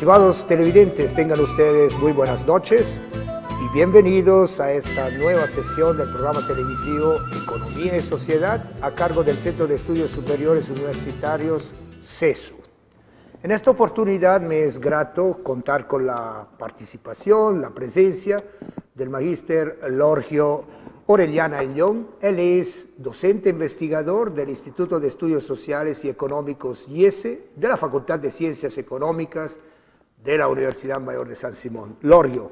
Estimados televidentes, tengan ustedes muy buenas noches y bienvenidos a esta nueva sesión del programa televisivo Economía y Sociedad a cargo del Centro de Estudios Superiores Universitarios, CESU. En esta oportunidad me es grato contar con la participación, la presencia del magíster Lorgio Orellana Ayllón. Él es docente investigador del Instituto de Estudios Sociales y Económicos IESE, de la Facultad de Ciencias Económicas de la Universidad Mayor de San Simón. Lorgio,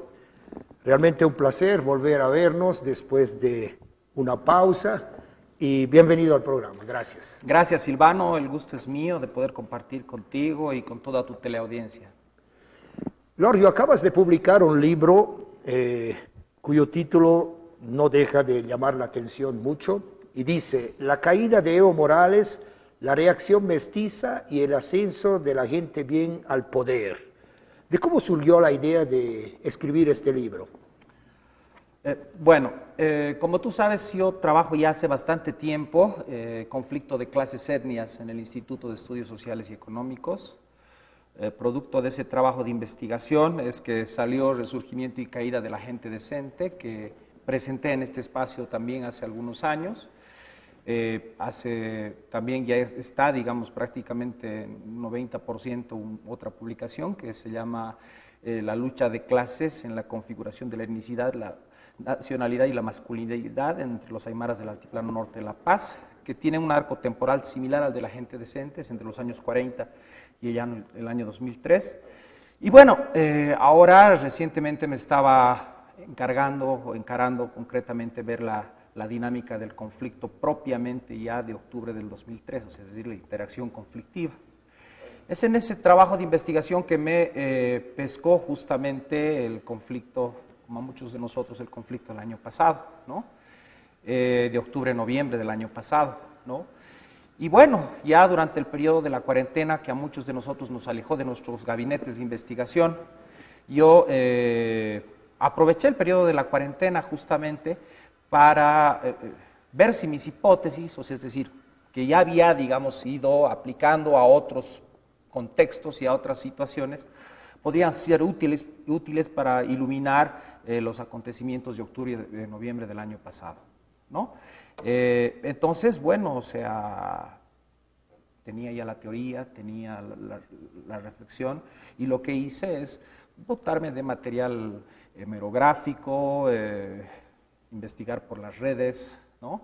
realmente un placer volver a vernos después de una pausa y bienvenido al programa. Gracias. Gracias, Silvano. El gusto es mío de poder compartir contigo y con toda tu teleaudiencia. Lorgio, acabas de publicar un libro cuyo título no deja de llamar la atención mucho y dice: La caída de Evo Morales, la reacción mestiza y el ascenso de la gente bien al poder. ¿De cómo surgió la idea de escribir este libro? Como tú sabes, yo trabajo ya hace bastante tiempo conflicto de clases etnias en el Instituto de Estudios Sociales y Económicos. Producto de ese trabajo de investigación es que salió Resurgimiento y Caída de la Gente Decente, que presenté en este espacio también hace algunos años. También ya está, digamos, prácticamente 90% otra publicación que se llama La lucha de clases en la configuración de la etnicidad, la nacionalidad y la masculinidad entre los aymaras del Altiplano Norte de La Paz, que tiene un arco temporal similar al de la gente decente, entre los años 40 y el año 2003. Y bueno, ahora recientemente me estaba encarando concretamente ver la dinámica del conflicto propiamente ya de octubre del 2003, o sea, es decir, la interacción conflictiva. Es en ese trabajo de investigación que me pescó justamente el conflicto, como a muchos de nosotros, el conflicto del año pasado, ¿no? De octubre-noviembre del año pasado, ¿no? Y bueno, ya durante el periodo de la cuarentena, que a muchos de nosotros nos alejó de nuestros gabinetes de investigación, yo aproveché el periodo de la cuarentena justamente para ver si mis hipótesis, o sea, es decir, que ya había, digamos, ido aplicando a otros contextos y a otras situaciones, podrían ser útiles para iluminar los acontecimientos de octubre y de noviembre del año pasado, ¿no? Entonces, bueno, o sea, tenía ya la teoría, tenía la reflexión, y lo que hice es dotarme de material hemerográfico, investigar por las redes, ¿no?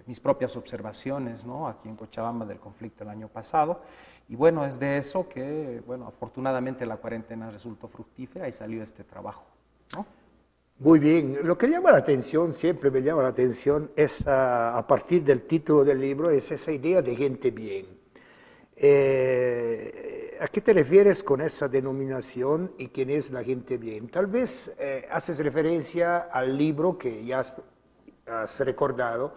Mis propias observaciones, ¿no? Aquí en Cochabamba del conflicto el año pasado, y bueno, es de eso que, bueno, afortunadamente la cuarentena resultó fructífera y salió este trabajo, ¿no? Muy bien, lo que llama la atención, siempre me llama la atención, es a partir del título del libro, es esa idea de gente bien. ¿A qué te refieres con esa denominación y quién es la gente bien? Tal vez haces referencia al libro que ya has recordado,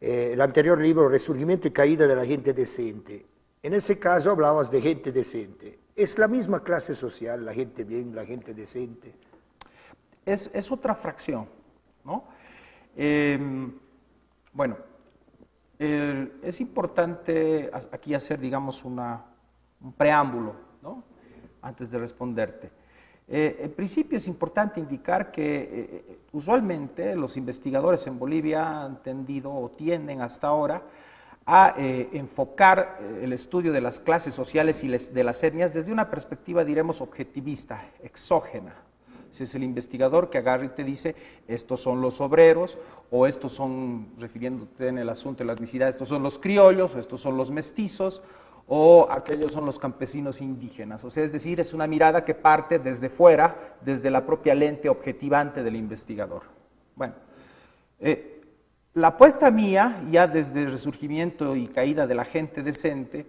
el anterior libro, Resurgimiento y Caída de la Gente Decente. En ese caso hablabas de gente decente. ¿Es la misma clase social, la gente bien, la gente decente? Es otra fracción, ¿no? Es importante aquí hacer, digamos, un preámbulo, ¿no? Antes de responderte. En principio es importante indicar que usualmente los investigadores en Bolivia han tendido o tienden hasta ahora a enfocar el estudio de las clases sociales y de las etnias desde una perspectiva, diremos, objetivista, exógena. Si es el investigador que agarra y te dice, estos son los obreros, o estos son, refiriéndote en el asunto de la etnicidad, estos son los criollos, o estos son los mestizos, o aquellos son los campesinos indígenas. O sea, es decir, es una mirada que parte desde fuera, desde la propia lente objetivante del investigador. Bueno, la apuesta mía, ya desde el Resurgimiento y Caída de la Gente Decente,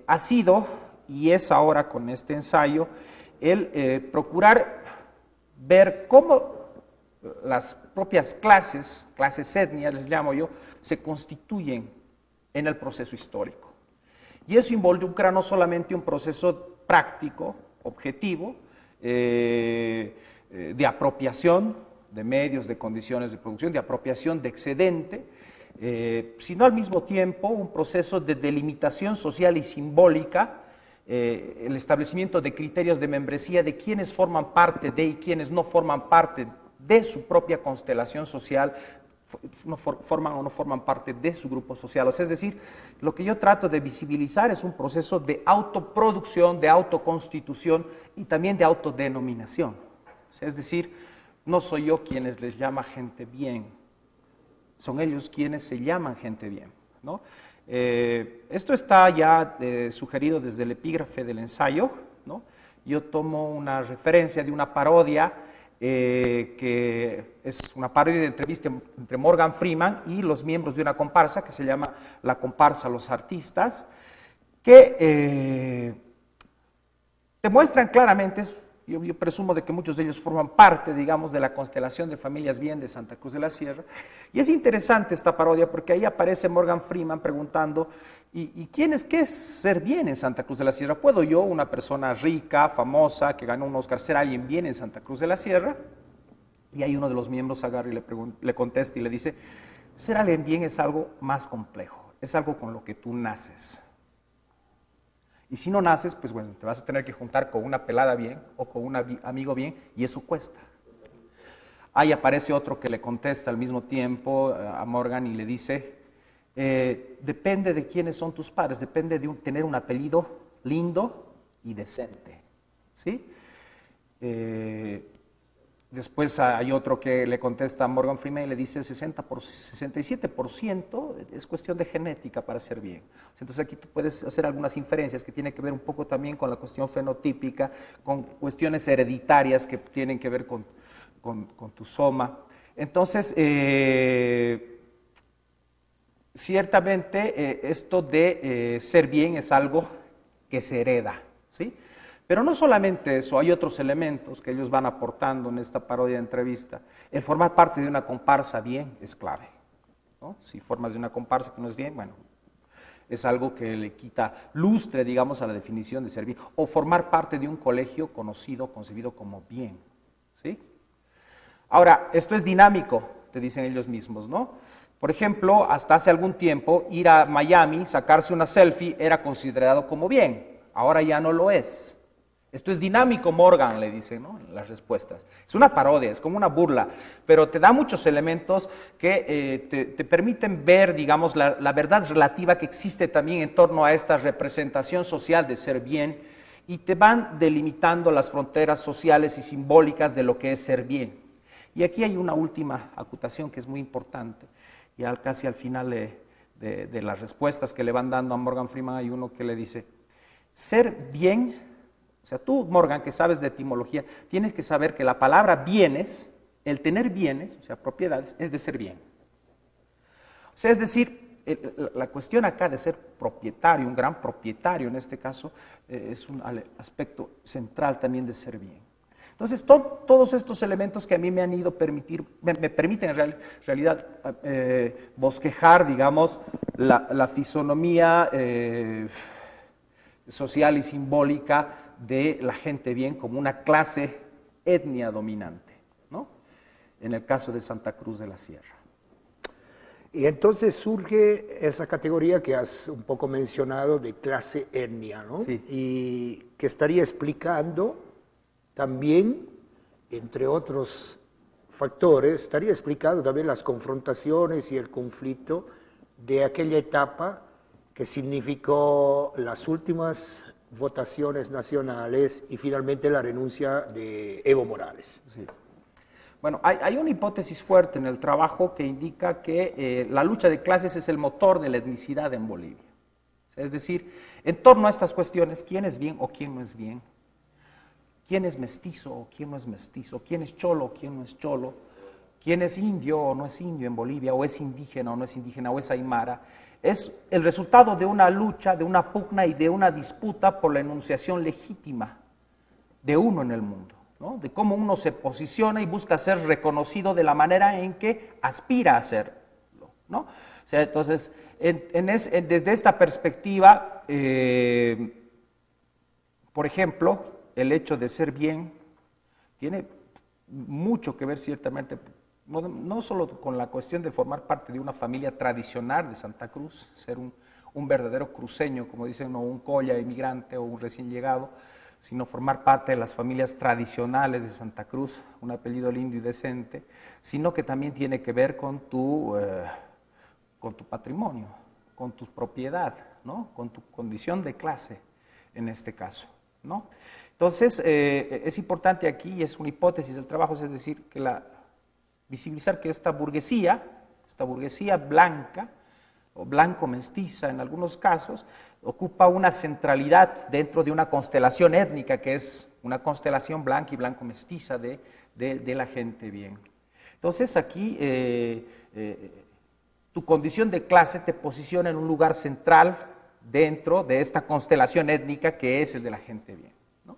ha sido, y es ahora con este ensayo, el procurar ver cómo las propias clases etnias, les llamo yo, se constituyen en el proceso histórico. Y eso involucra no solamente un proceso práctico, objetivo, de apropiación de medios, de condiciones de producción, de apropiación de excedente, sino al mismo tiempo un proceso de delimitación social y simbólica el establecimiento de criterios de membresía de quienes forman parte de y quienes no forman parte de su propia constelación social, forman o no forman parte de su grupo social. O sea, es decir, lo que yo trato de visibilizar es un proceso de autoproducción, de autoconstitución y también de autodenominación. O sea, es decir, no soy yo quienes les llama gente bien, son ellos quienes se llaman gente bien, ¿no? Esto está ya sugerido desde el epígrafe del ensayo, ¿no? Yo tomo una referencia de una parodia que es una parodia de entrevista entre Morgan Freeman y los miembros de una comparsa que se llama La Comparsa Los Artistas, que te muestran claramente, yo presumo de que muchos de ellos forman parte, digamos, de la constelación de familias bien de Santa Cruz de la Sierra, y es interesante esta parodia porque ahí aparece Morgan Freeman preguntando, qué es ser bien en Santa Cruz de la Sierra? ¿Puedo yo, una persona rica, famosa, que ganó un Oscar, ser alguien bien en Santa Cruz de la Sierra? Y ahí uno de los miembros agarra y le contesta y le dice, ser alguien bien es algo más complejo, es algo con lo que tú naces. Y si no naces, pues bueno, te vas a tener que juntar con una pelada bien o con un amigo bien, y eso cuesta. Ahí aparece otro que le contesta al mismo tiempo a Morgan y le dice, depende de quiénes son tus padres, depende de tener un apellido lindo y decente, ¿sí? Después hay otro que le contesta a Morgan Freeman y le dice 67% es cuestión de genética para ser bien. Entonces aquí tú puedes hacer algunas inferencias que tienen que ver un poco también con la cuestión fenotípica, con cuestiones hereditarias que tienen que ver con tu soma. Entonces, ciertamente esto de ser bien es algo que se hereda, ¿sí? Pero no solamente eso, hay otros elementos que ellos van aportando en esta parodia de entrevista. El formar parte de una comparsa bien es clave, ¿no? Si formas de una comparsa que no es bien, bueno, es algo que le quita lustre, digamos, a la definición de ser bien. O formar parte de un colegio conocido, concebido como bien, ¿sí? Ahora, esto es dinámico, te dicen ellos mismos, ¿no? Por ejemplo, hasta hace algún tiempo, ir a Miami, sacarse una selfie, era considerado como bien. Ahora ya no lo es. Esto es dinámico, Morgan, le dice, ¿no? En las respuestas. Es una parodia, es como una burla, pero te da muchos elementos que te permiten ver, digamos, la verdad relativa que existe también en torno a esta representación social de ser bien, y te van delimitando las fronteras sociales y simbólicas de lo que es ser bien. Y aquí hay una última acotación que es muy importante, ya casi al final de las respuestas que le van dando a Morgan Freeman hay uno que le dice, ser bien. O sea, tú, Morgan, que sabes de etimología, tienes que saber que la palabra bienes, el tener bienes, o sea, propiedades, es de ser bien. O sea, es decir, la cuestión acá de ser propietario, un gran propietario en este caso, es un aspecto central también de ser bien. Entonces, todos estos elementos que a mí me han ido me permiten en realidad bosquejar, digamos, la fisonomía social y simbólica de la gente bien como una clase etnia dominante, ¿no? En el caso de Santa Cruz de la Sierra. Y entonces surge esa categoría que has un poco mencionado de clase etnia, ¿no? Sí. Y que estaría explicando también, entre otros factores, estaría explicando también las confrontaciones y el conflicto de aquella etapa que significó las últimas votaciones nacionales y finalmente la renuncia de Evo Morales. Sí. Bueno, hay una hipótesis fuerte en el trabajo que indica que la lucha de clases es el motor de la etnicidad en Bolivia. Es decir, en torno a estas cuestiones, ¿quién es bien o quién no es bien? ¿Quién es mestizo o quién no es mestizo? ¿Quién es cholo o quién no es cholo? ¿Quién es indio o no es indio en Bolivia? ¿O es indígena o no es indígena? ¿O es aymara? Es el resultado de una lucha, de una pugna y de una disputa por la enunciación legítima de uno en el mundo, ¿no? De cómo uno se posiciona y busca ser reconocido de la manera en que aspira a serlo, ¿no? O sea, entonces, desde esta perspectiva, por ejemplo, el hecho de ser bien tiene mucho que ver ciertamente, no solo con la cuestión de formar parte de una familia tradicional de Santa Cruz, ser un un verdadero cruceño, como dicen, no un colla inmigrante o un recién llegado, sino formar parte de las familias tradicionales de Santa Cruz, un apellido lindo y decente, sino que también tiene que ver con tu patrimonio, con tu propiedad, ¿no? Con tu condición de clase, en este caso, ¿no? Entonces, es importante aquí, y es una hipótesis del trabajo, es decir, que visibilizar que esta burguesía blanca, o blanco-mestiza en algunos casos, ocupa una centralidad dentro de una constelación étnica, que es una constelación blanca y blanco-mestiza de la gente bien. Entonces, aquí tu condición de clase te posiciona en un lugar central dentro de esta constelación étnica que es el de la gente bien, ¿no?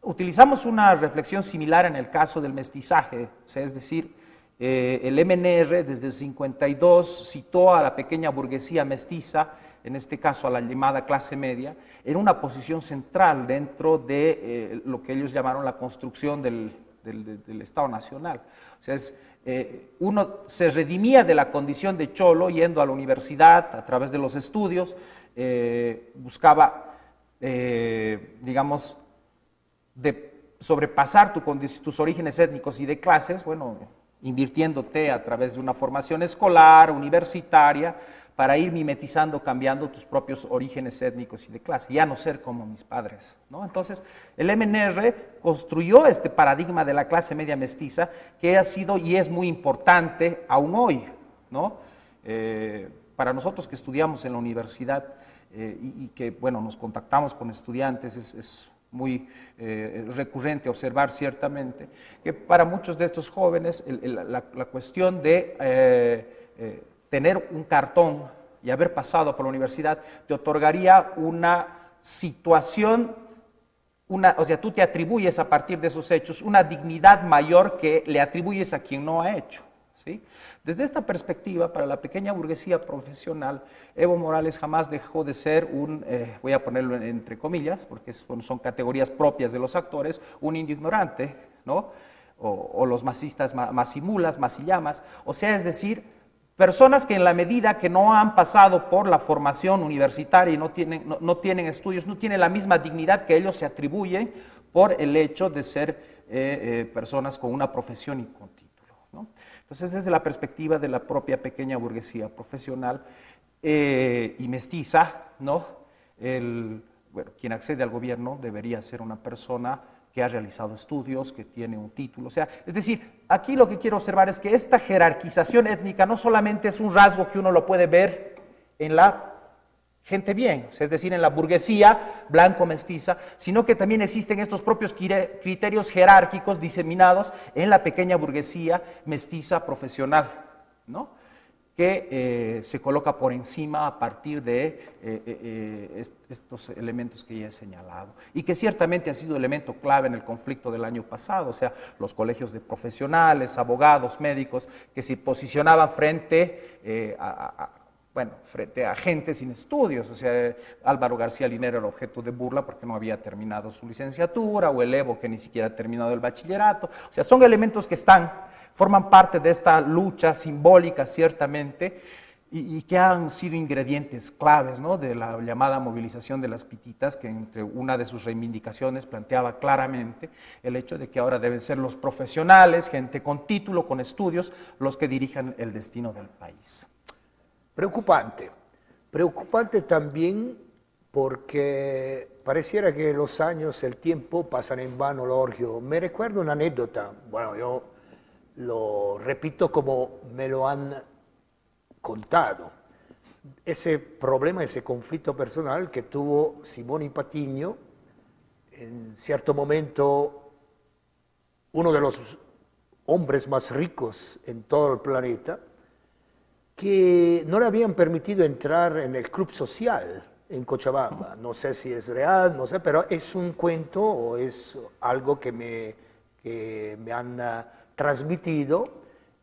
Utilizamos una reflexión similar en el caso del mestizaje, o sea, es decir, el MNR desde el 52 citó a la pequeña burguesía mestiza, en este caso a la llamada clase media, en una posición central dentro de lo que ellos llamaron la construcción del Estado Nacional. O sea, uno se redimía de la condición de cholo yendo a la universidad a través de los estudios, buscaba, digamos, sobrepasar tus orígenes étnicos y de clases, bueno, invirtiéndote a través de una formación escolar, universitaria, para ir mimetizando, cambiando tus propios orígenes étnicos y de clase, ya no ser como mis padres, ¿no? Entonces, el MNR construyó este paradigma de la clase media mestiza que ha sido y es muy importante aún hoy, ¿no? Para nosotros que estudiamos en la universidad y que, bueno, nos contactamos con estudiantes, es muy recurrente observar ciertamente que para muchos de estos jóvenes la cuestión de tener un cartón y haber pasado por la universidad te otorgaría una situación, o sea, tú te atribuyes a partir de esos hechos una dignidad mayor que le atribuyes a quien no ha hecho, ¿sí? Desde esta perspectiva, para la pequeña burguesía profesional, Evo Morales jamás dejó de ser voy a ponerlo entre comillas, porque son categorías propias de los actores, un indio ignorante, ¿no? O los masistas, masimulas, masillamas, o sea, es decir, personas que en la medida que no han pasado por la formación universitaria y no tienen estudios, no tienen la misma dignidad que ellos se atribuyen por el hecho de ser personas con una profesión y con título, ¿no? Entonces, desde la perspectiva de la propia pequeña burguesía profesional y mestiza, ¿no? Bueno, quien accede al gobierno debería ser una persona que ha realizado estudios, que tiene un título. O sea, es decir, aquí lo que quiero observar es que esta jerarquización étnica no solamente es un rasgo que uno lo puede ver en la gente bien, o sea, es decir, en la burguesía blanco-mestiza, sino que también existen estos propios criterios jerárquicos diseminados en la pequeña burguesía mestiza profesional, ¿no? Que se coloca por encima a partir de estos elementos que ya he señalado y que ciertamente ha sido elemento clave en el conflicto del año pasado, o sea, los colegios de profesionales, abogados, médicos, que se posicionaban frente frente a gente sin estudios, o sea, Álvaro García Linera era objeto de burla porque no había terminado su licenciatura, o el Evo que ni siquiera ha terminado el bachillerato, o sea, son elementos que forman parte de esta lucha simbólica, ciertamente, y que han sido ingredientes claves, ¿no? De la llamada movilización de las pititas, que entre una de sus reivindicaciones planteaba claramente el hecho de que ahora deben ser los profesionales, gente con título, con estudios, los que dirijan el destino del país. Preocupante también porque pareciera que los años, el tiempo pasan en vano, Lorgio. Me recuerdo una anécdota, bueno, yo lo repito como me lo han contado. Ese problema, ese conflicto personal que tuvo Simone Patiño, en cierto momento uno de los hombres más ricos en todo el planeta, que no le habían permitido entrar en el club social en Cochabamba. No sé si es real, no sé, pero es un cuento o es algo que me han transmitido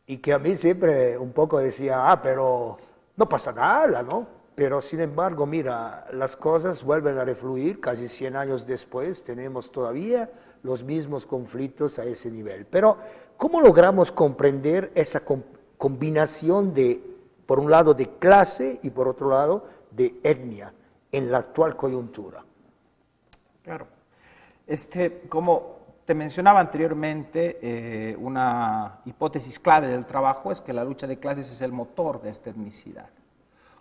y que a mí siempre un poco decía, pero no pasa nada, ¿no? Pero sin embargo, mira, las cosas vuelven a refluir, casi 100 años después tenemos todavía los mismos conflictos a ese nivel. Pero, ¿cómo logramos comprender esa combinación de, por un lado, de clase y por otro lado, de etnia en la actual coyuntura? Claro. Como te mencionaba anteriormente, una hipótesis clave del trabajo es que la lucha de clases es el motor de esta etnicidad.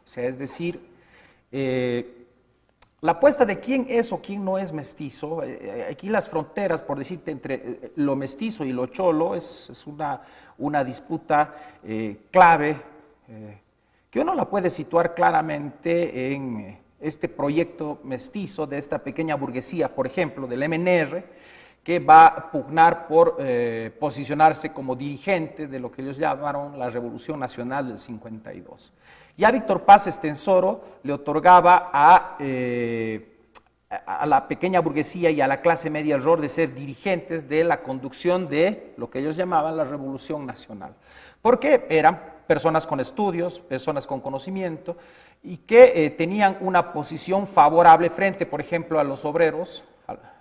O sea, es decir, la apuesta de quién es o quién no es mestizo, aquí las fronteras, por decirte, entre lo mestizo y lo cholo es una disputa clave que uno la puede situar claramente en este proyecto mestizo de esta pequeña burguesía, por ejemplo, del MNR, que va a pugnar por posicionarse como dirigente de lo que ellos llamaron la Revolución Nacional del 52. Ya Víctor Paz Estenssoro le otorgaba a la pequeña burguesía y a la clase media el rol de ser dirigentes de la conducción de lo que ellos llamaban la Revolución Nacional, porque eran personas con estudios, personas con conocimiento, y que tenían una posición favorable frente, por ejemplo, a los obreros,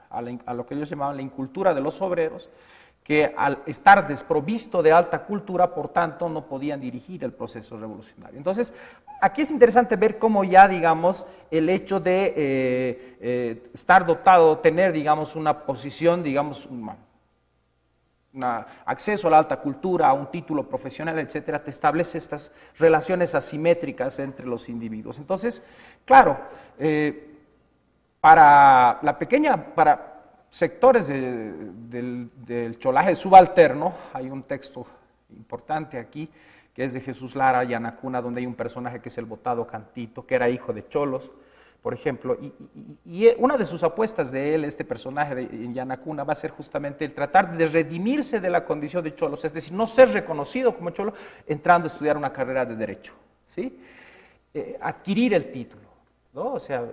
a lo que ellos llamaban la incultura de los obreros, que al estar desprovisto de alta cultura, por tanto, no podían dirigir el proceso revolucionario. Entonces, aquí es interesante ver cómo ya, digamos, el hecho de estar dotado, tener, digamos, una posición, digamos, acceso a la alta cultura, a un título profesional, etcétera, te establece estas relaciones asimétricas entre los individuos. Entonces, claro, para sectores del cholaje subalterno, hay un texto importante aquí, que es de Jesús Lara, Yanacuna, donde hay un personaje que es el Botado Cantito, que era hijo de cholos, por ejemplo, y una de sus apuestas de él, este personaje de Yanacuna, va a ser justamente el tratar de redimirse de la condición de cholos, es decir, no ser reconocido como cholo entrando a estudiar una carrera de derecho, ¿sí? Adquirir el título, ¿no? O sea,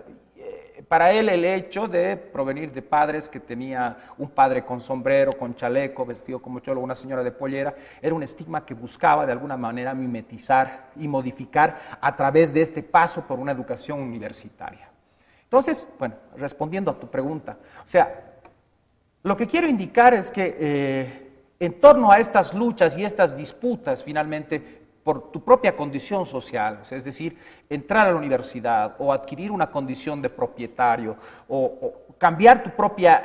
para él el hecho de provenir de padres que tenía un padre con sombrero, con chaleco, vestido como cholo, una señora de pollera, era un estigma que buscaba de alguna manera mimetizar y modificar a través de este paso por una educación universitaria. Entonces, bueno, respondiendo a tu pregunta, o sea, lo que quiero indicar es que en torno a estas luchas y estas disputas, finalmente, por tu propia condición social, es decir, entrar a la universidad o adquirir una condición de propietario o cambiar tu propia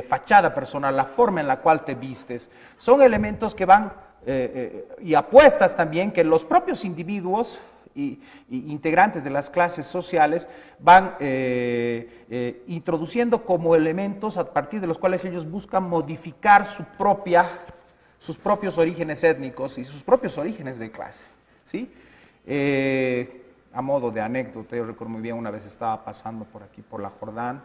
fachada personal, la forma en la cual te vistes, son elementos que van y apuestas también que los propios individuos y integrantes de las clases sociales van introduciendo como elementos a partir de los cuales ellos buscan modificar sus propios orígenes étnicos y sus propios orígenes de clase, ¿sí? A modo de anécdota, yo recuerdo muy bien, una vez estaba pasando por aquí, por la Jordán,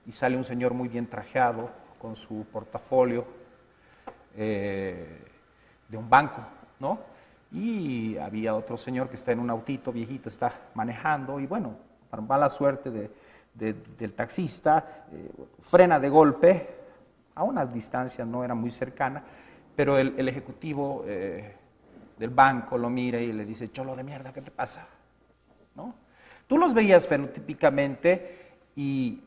y sale un señor muy bien trajeado, con su portafolio de un banco, ¿no? Y había otro señor que está en un autito viejito, está manejando, y bueno, para mala suerte del taxista, frena de golpe, a una distancia no era muy cercana, pero el ejecutivo del banco lo mira y le dice, cholo de mierda, ¿qué te pasa? ¿No? Tú los veías fenotípicamente y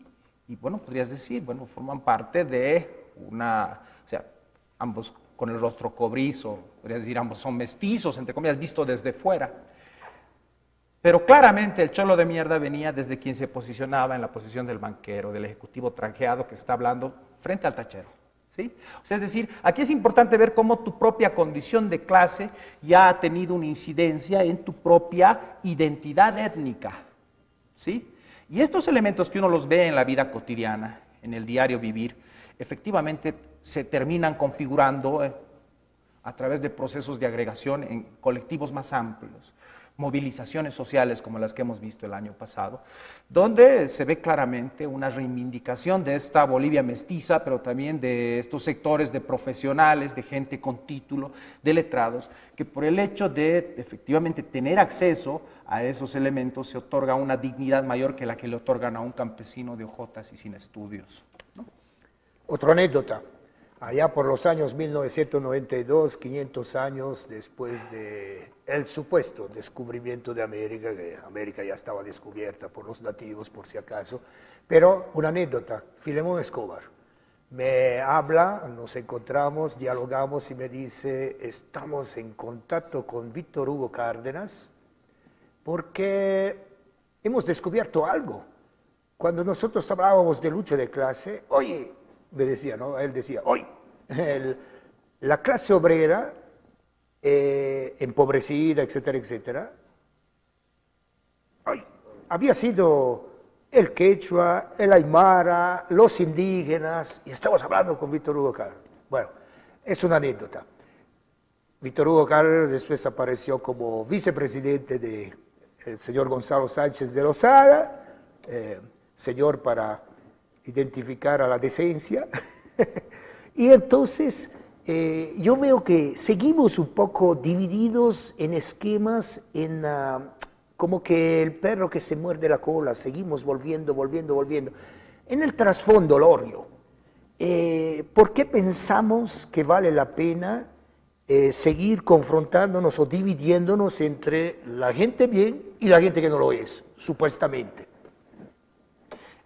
bueno, podrías decir, bueno, forman parte de o sea, ambos con el rostro cobrizo, podrías decir, ambos son mestizos, entre comillas, visto desde fuera. Pero claramente el cholo de mierda venía desde quien se posicionaba en la posición del banquero, del ejecutivo trajeado que está hablando frente al tachero. ¿Sí? O sea, es decir, aquí es importante ver cómo tu propia condición de clase ya ha tenido una incidencia en tu propia identidad étnica, ¿sí? Y estos elementos que uno los ve en la vida cotidiana, en el diario vivir, efectivamente se terminan configurando a través de procesos de agregación en colectivos más amplios, movilizaciones sociales como las que hemos visto el año pasado, donde se ve claramente una reivindicación de esta Bolivia mestiza, pero también de estos sectores de profesionales, de gente con título, de letrados, que por el hecho de efectivamente tener acceso a esos elementos se otorga una dignidad mayor que la que le otorgan a un campesino de hojotas y sin estudios, ¿no? Otra anécdota. Allá por los años 1992, 500 años después del supuesto descubrimiento de América, que América ya estaba descubierta por los nativos por si acaso, pero una anécdota, Filemón Escobar me habla, nos encontramos, dialogamos y me dice, estamos en contacto con Víctor Hugo Cárdenas porque hemos descubierto algo. Cuando nosotros hablábamos de lucha de clase, oye, me decía, ¿no? Él decía, oye, la clase obrera, empobrecida, etcétera, etcétera, oye, había sido el quechua, el aymara, los indígenas, y estamos hablando con Víctor Hugo Carlos. Bueno, es una anécdota. Víctor Hugo Carlos después apareció como vicepresidente del señor Gonzalo Sánchez de Lozada, señor para identificar a la decencia. Y entonces yo veo que seguimos un poco divididos en esquemas, como que el perro que se muerde la cola, seguimos volviendo. En el trasfondo, Lorio, ¿por qué pensamos que vale la pena seguir confrontándonos o dividiéndonos entre la gente bien y la gente que no lo es, supuestamente?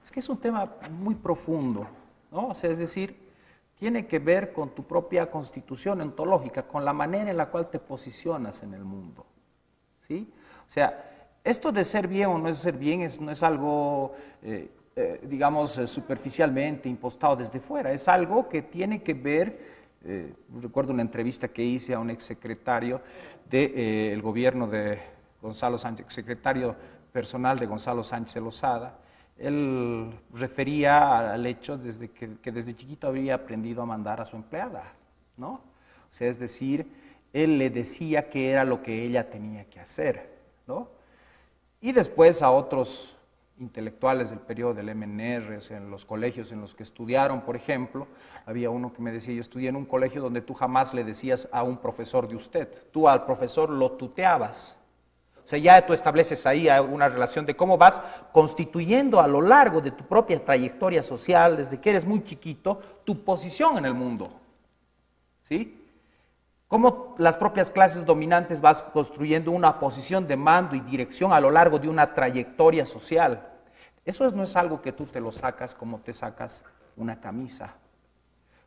Es que es un tema muy profundo, ¿no? O sea, es decir, tiene que ver con tu propia constitución ontológica, con la manera en la cual te posicionas en el mundo, ¿sí? O sea, esto de ser bien o no es ser bien no es algo, digamos, superficialmente impostado desde fuera, es algo que tiene que ver. Recuerdo una entrevista que hice a un exsecretario del gobierno de Gonzalo Sánchez, secretario personal de Gonzalo Sánchez de Lozada. Él refería al hecho que desde chiquito había aprendido a mandar a su empleada, ¿no? O sea, es decir, él le decía qué era lo que ella tenía que hacer, ¿no? Y después a otros intelectuales del periodo del MNR, o sea, en los colegios en los que estudiaron, por ejemplo, había uno que me decía, yo estudié en un colegio donde tú jamás le decías a un profesor de usted, tú al profesor lo tuteabas. O sea, ya tú estableces ahí una relación de cómo vas constituyendo a lo largo de tu propia trayectoria social, desde que eres muy chiquito, tu posición en el mundo, ¿sí? Cómo las propias clases dominantes vas construyendo una posición de mando y dirección a lo largo de una trayectoria social. Eso no es algo que tú te lo sacas como te sacas una camisa.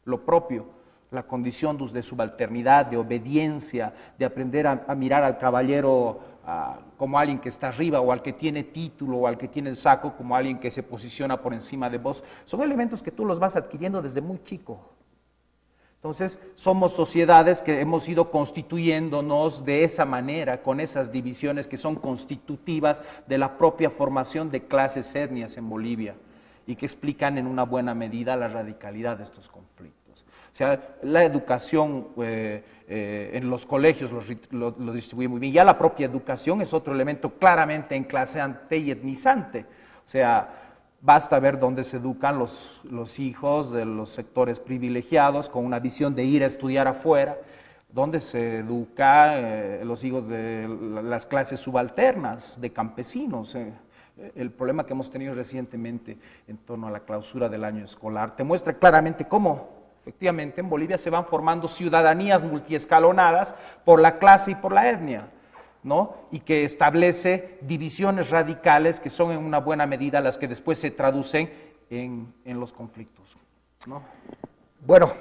Lo propio, la condición de subalternidad, de obediencia, de aprender a mirar al caballero como alguien que está arriba, o al que tiene título, o al que tiene el saco como alguien que se posiciona por encima de vos, son elementos que tú los vas adquiriendo desde muy chico. Entonces, somos sociedades que hemos ido constituyéndonos de esa manera, con esas divisiones que son constitutivas de la propia formación de clases etnias en Bolivia y que explican en una buena medida la radicalidad de estos conflictos. O sea, la educación en los colegios lo distribuye muy bien. Ya la propia educación es otro elemento claramente enclasante y etnizante. O sea, basta ver dónde se educan los hijos de los sectores privilegiados con una visión de ir a estudiar afuera, dónde se educa los hijos de las clases subalternas, de campesinos. El problema que hemos tenido recientemente en torno a la clausura del año escolar te muestra claramente cómo, efectivamente, en Bolivia se van formando ciudadanías multiescalonadas por la clase y por la etnia, ¿no? Y que establece divisiones radicales que son en una buena medida las que después se traducen en los conflictos, ¿no? Bueno,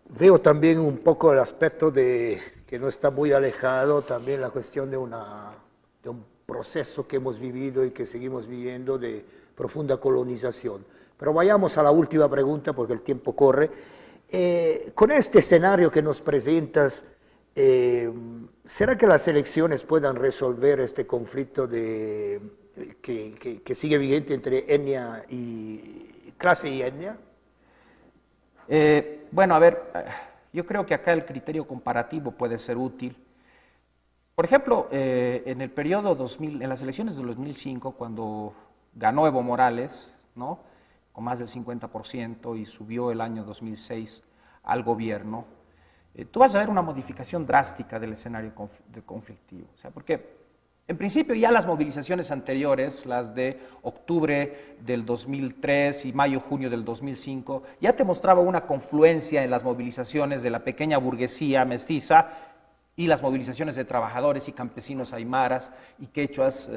veo también un poco el aspecto de que no está muy alejado, también la cuestión de un proceso que hemos vivido y que seguimos viviendo de profunda colonización. Pero vayamos a la última pregunta porque el tiempo corre. Con este escenario que nos presentas, ¿será que las elecciones puedan resolver este conflicto que sigue vigente entre etnia y clase y etnia? Bueno, a ver, yo creo que acá el criterio comparativo puede ser útil. Por ejemplo, en el periodo 2000, en las elecciones de 2005, cuando ganó Evo Morales, ¿no?, con más del 50% y subió el año 2006 al gobierno, tú vas a ver una modificación drástica del escenario conflictivo. O sea, porque en principio ya las movilizaciones anteriores, las de octubre del 2003 y mayo-junio del 2005, ya te mostraba una confluencia en las movilizaciones de la pequeña burguesía mestiza y las movilizaciones de trabajadores y campesinos aymaras y quechuas.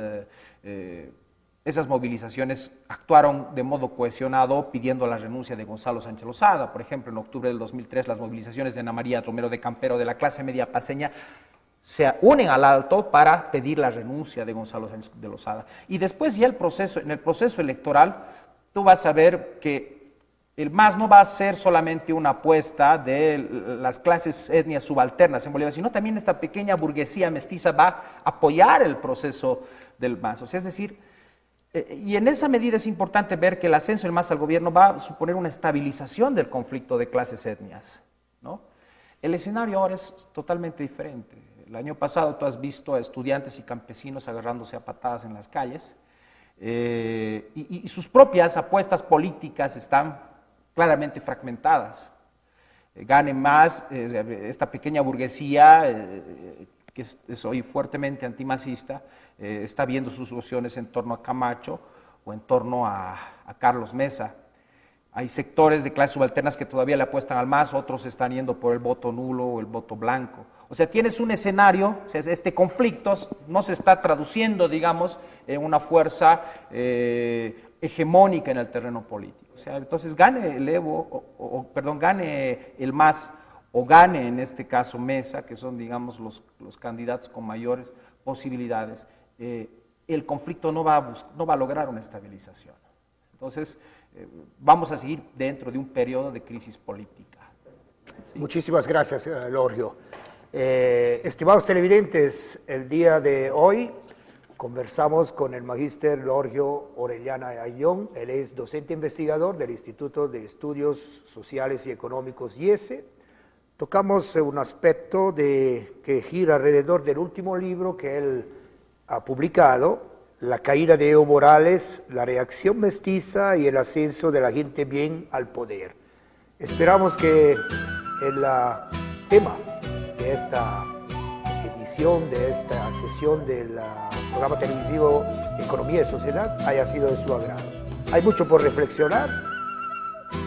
Esas movilizaciones actuaron de modo cohesionado pidiendo la renuncia de Gonzalo Sánchez Lozada. Por ejemplo, en octubre del 2003, las movilizaciones de Ana María Romero de Campero, de la clase media paceña, se unen al Alto para pedir la renuncia de Gonzalo Sáenz de Lozada. Y después ya en el proceso electoral, tú vas a ver que el MAS no va a ser solamente una apuesta de las clases etnias subalternas en Bolivia, sino también esta pequeña burguesía mestiza va a apoyar el proceso del MAS. O sea, es decir, y en esa medida es importante ver que el ascenso del MAS al gobierno va a suponer una estabilización del conflicto de clases etnias, ¿no? El escenario ahora es totalmente diferente. El año pasado tú has visto a estudiantes y campesinos agarrándose a patadas en las calles y sus propias apuestas políticas están claramente fragmentadas. Gane más esta pequeña burguesía que es hoy fuertemente antimasista, está viendo sus opciones en torno a Camacho o en torno a Carlos Mesa. Hay sectores de clases subalternas que todavía le apuestan al MAS, otros están yendo por el voto nulo o el voto blanco. O sea, tienes un escenario, o sea, este conflicto no se está traduciendo, digamos, en una fuerza hegemónica en el terreno político. O sea, entonces gane el Evo, gane el MAS o gane en este caso Mesa, que son, digamos, los candidatos con mayores posibilidades, el conflicto no va a lograr una estabilización. Entonces, vamos a seguir dentro de un periodo de crisis política. ¿Sí? Muchísimas gracias, Lorgio. Estimados televidentes, el día de hoy conversamos con el magíster Lorgio Orellana Ayllón. Él es docente investigador del Instituto de Estudios Sociales y Económicos IESE. Tocamos un aspecto que gira alrededor del último libro que él ha publicado, La caída de Evo Morales, la reacción mestiza y el ascenso de la gente bien al poder. Esperamos que el tema de esta emisión, de esta sesión del programa televisivo Economía y Sociedad haya sido de su agrado. Hay mucho por reflexionar,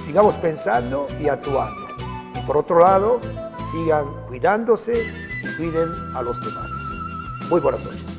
sigamos pensando y actuando. Y por otro lado, sigan cuidándose y cuiden a los demás. Muy buenas noches.